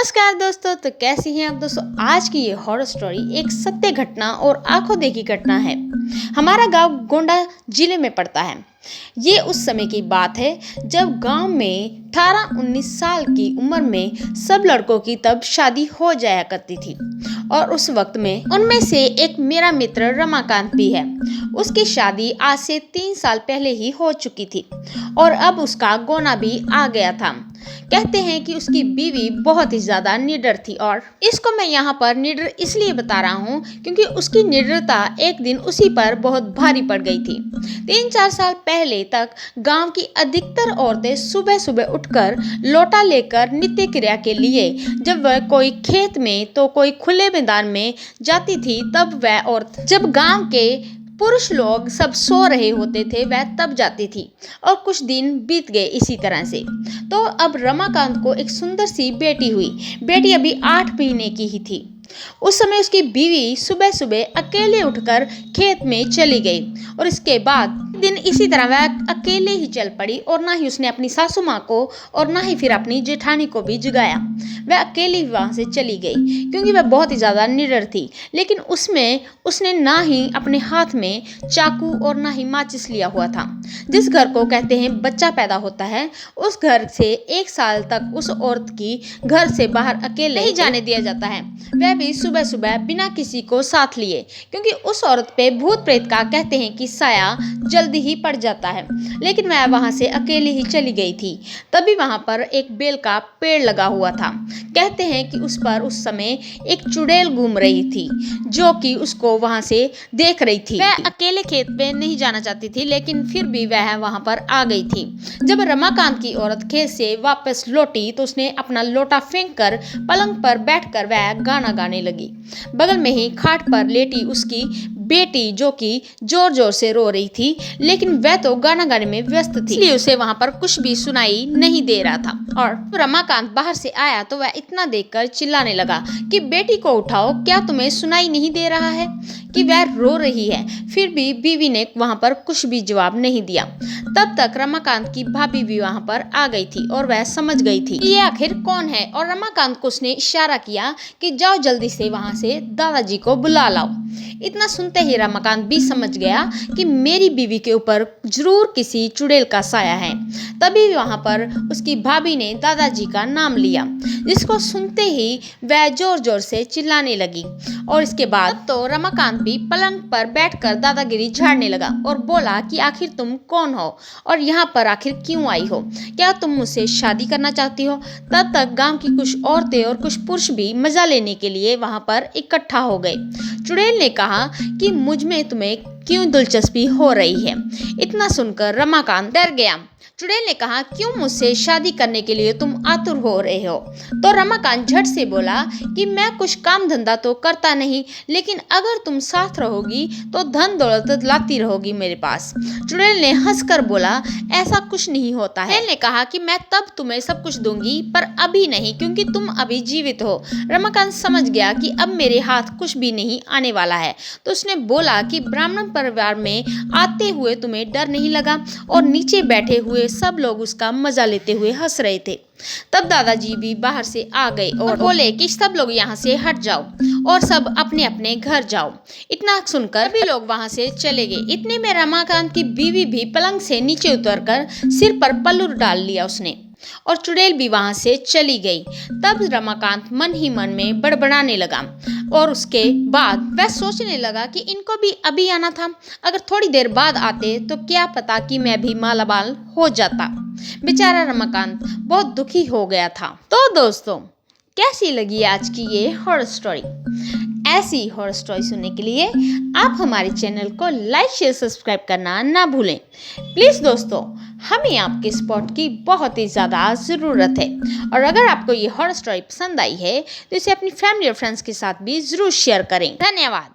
नमस्कार दोस्तों, तो कैसी हैं आप दोस्तों। आज की ये हॉरर स्टोरी एक सत्य घटना और आंखों देखी घटना है। हमारा गांव गोंडा जिले में पड़ता है। ये उस समय की बात है जब गांव में 18-19 साल की उम्र में सब लड़कों की तब शादी हो जाया करती थी। और उस वक्त में उनमें से एक मेरा मित्र रमाकांत भी है। उसकी शादी आज से 3 साल पहले ही हो चुकी थी और अब उसका गोना भी आ गया था। कहते हैं कि उसकी बीवी बहुत ही ज्यादा निडर थी, और इसको मैं यहाँ पर निडर इसलिए बता रहा हूँ क्योंकि उसकी निडरता एक दिन उसी पर बहुत भारी पड़ गई थी। 3-4 साल पहले तक गांव की अधिकतर औरतें सुबह सुबह उठकर लोटा लेकर नित्य क्रिया के लिए जब वह कोई खेत में तो कोई खुले मैदान में जाती थी, तब वह औरत जब गांव के पुरुष लोग सब सो रहे होते थे वह तब जाती थी। और कुछ दिन बीत गए इसी तरह से। तो अब रमाकांत को एक सुंदर सी बेटी हुई। बेटी अभी 8 महीने की ही थी। उस समय उसकी बीवी सुबह सुबह अकेले उठकर खेत में चली गई और इसके बाद दिन इसी तरह वह अकेले ही चल पड़ी, और ना ही उसने अपनी सासू माँ को और ना ही फिर अपनी जेठानी को भी जगाया। वह अकेली वहाँ से चली गई क्योंकि वह बहुत ही ज़्यादा निडर थी। लेकिन उसने ना ही अपने हाथ में चाकू और ना ही माचिस लिया हुआ था। जिस घर को कहते हैं बच्चा पैदा होता है, उस घर से 1 साल तक उस औरत की घर से बाहर अकेले नहीं जाने दिया जाता है, वह भी सुबह सुबह बिना किसी को साथ लिए, क्योंकि उस औरत पे भूत प्रेत का कहते हैं कि साया जल्दी ही पड़ जाता है। लेकिन वह वहां से अकेली ही चली गई थी। तभी वहां पर एक बेल का पेड़ लगा हुआ था। कहते हैं कि उस पर उस समय एक चुड़ैल घूम रही थी जो कि उसको वहां से देख रही थी। वह अकेले खेत पे नहीं जाना चाहती थी, लेकिन फिर भी वह वहां पर आ गई थी। जब रमाकांत की औरत खेत से वापस लौटी तो उसने अपना लोटा फेंक कर पलंग पर बैठकर वह गाना गाने लगी। बगल में ही खाट पर लेटी उसकी बेटी जो कि जोर जोर से रो रही थी, लेकिन वह तो गाना गाने में व्यस्त थी, इसलिए उसे वहां पर कुछ भी सुनाई नहीं दे रहा था। और रमाकांत बाहर से आया तो वह इतना देखकर चिल्लाने लगा कि बेटी को उठाओ, क्या तुम्हें सुनाई नहीं दे रहा है कि वह रो रही है। फिर भी बीवी ने वहां पर कुछ भी जवाब नहीं दिया। तब तक रमाकांत की भाभी भी वहां पर आ गई थी और वह समझ गई थी कि ये आखिर कौन है, और रमाकांत को उसने इशारा किया कि जाओ जल्दी से वहां से दादाजी को बुला लाओ। इतना सुनते ही रमाकांत भी समझ गया कि मेरी बीवी के ऊपर जरूर किसी चुड़ैल का साया है। तभी वहां पर उसकी भाभी ने दादाजी का नाम लिया, जिसको सुनते ही वह जोर जोर से चिल्लाने लगी। और इसके बाद तो रमाकांत भी पलंग पर बैठकर दादागिरी झाड़ने लगा और बोला कि आखिर तुम कौन हो और यहाँ पर आखिर क्यों आई हो, क्या तुम मुझसे शादी करना चाहती हो। तब तक गांव की कुछ औरतें और कुछ पुरुष भी मजा लेने के लिए वहां पर इकट्ठा हो गए। चुड़ैल ने कहा कि मुझ में तुम्हें क्यों दिलचस्पी हो रही है। इतना सुनकर रमाकांत डर गया। चुड़ैल ने कहा, क्यों मुझसे शादी करने के लिए तुम आतुर हो रहे हो। तो रमाकांत झट से बोला कि मैं कुछ काम धंधा तो करता नहीं, लेकिन अगर तुम साथ रहोगी तो धन दौलत लाती रहोगी मेरे पास। चुड़ैल ने हंसकर बोला, ऐसा कुछ नहीं होता है। चुड़ैल ने कहा कि मैं तब तुम्हें सब कुछ दूंगी, पर अभी नहीं, क्योंकि तुम अभी जीवित हो। रमाकांत समझ गया कि अब मेरे हाथ कुछ भी नहीं आने वाला है। तो उसने बोला कि ब्राह्मण परिवार में आते हुए तुम्हें डर नहीं लगा। और नीचे बैठे हुए सब लोग उसका मजा लेते हुए हंस रहे थे। तब दादाजी भी बाहर से आ गए और बोले कि सब लोग यहाँ से हट जाओ और सब अपने अपने घर जाओ। इतना सुनकर भी लोग वहां से चले गए। इतने में रमाकांत की बीवी भी पलंग से नीचे उतरकर सिर पर पल्लू डाल लिया उसने, और चुड़ैल भी वहां से चली गई। तब रमाकांत मन ही मन में बड़बड़ाने लगा और उसके बाद वह सोचने लगा कि इनको भी अभी आना था। अगर थोड़ी देर बाद आते तो क्या पता कि मैं भी मालामाल हो जाता। बेचारा रमाकांत बहुत दुखी हो गया था। तो दोस्तों, कैसी लगी आज की ये हॉरर स्टोरी। ऐसी हॉरर स्टोरी सुनने के लिए आप हमारे चैनल को लाइक शेयर सब्सक्राइब करना ना भूलें। प्लीज़ दोस्तों, हमें आपके सपोर्ट की बहुत ही ज़्यादा ज़रूरत है। और अगर आपको ये हॉरर स्टोरी पसंद आई है तो इसे अपनी फैमिली और फ्रेंड्स के साथ भी ज़रूर शेयर करें। धन्यवाद।